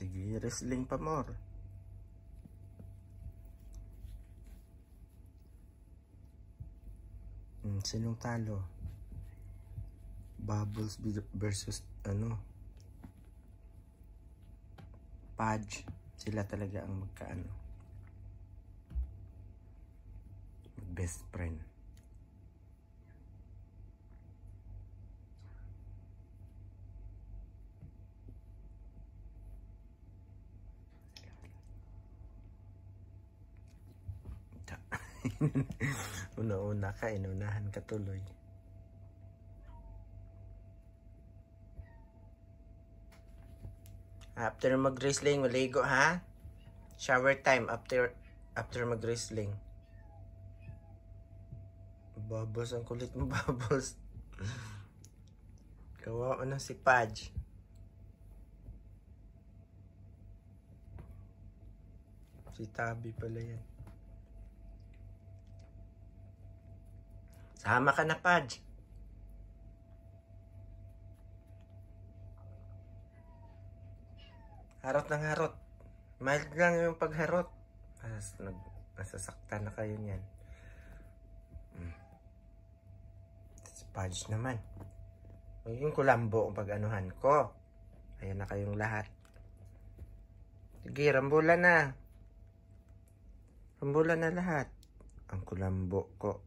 Sige, wrestling pa more. Sinong talo? Bubbles versus Pudge. Sila talaga ang best friend. Una-una ka, inunahan ka tuloy. After mag-wrestling, maligo ha? Shower time after mag-wrestling. Bubbles, ang kulit mo, Bubbles. Kawawa na si Pudge. Si Tabi pala yan. Sama ka na, Pudge. Harot ng harot. Mild lang yung pagharot. Nasasaktan na kayo niyan. Si Pudge naman. Yung kulambo ang pag-anuhan ko. Ayan na kayong lahat. Sige, rambulan na. Rambulan na lahat. Ang kulambo ko.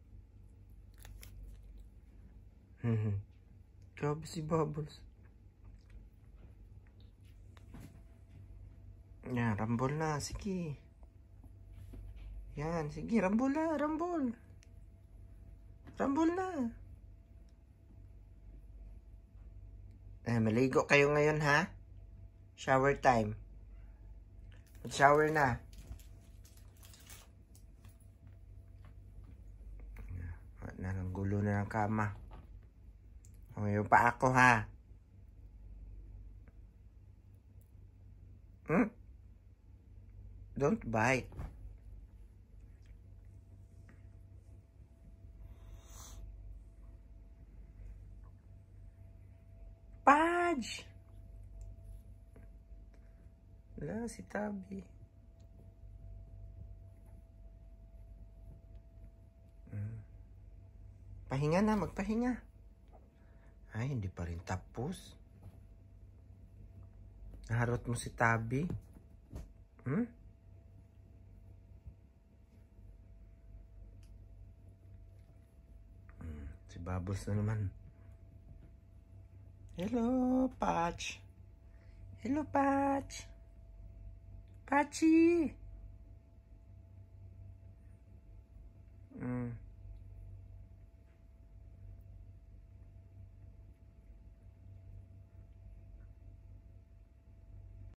Grabe si Bubbles. Yan, rambol na. Sige. Yan, sige. Rambol na. Rambol. Rambol na. Maligo kayo ngayon, ha? Shower time. Mag-shower na. Ang gulo na ng kama. Yung pa ako, ha? Don't bite. Pudge! Wala si Tabi. Pahinga na, magpahinga. Ay, hindi pa rin tapos. Naharot mo si Tabi. Si Bubbles na naman. Hello, Pudge. Hello, Pudge. Pudgy.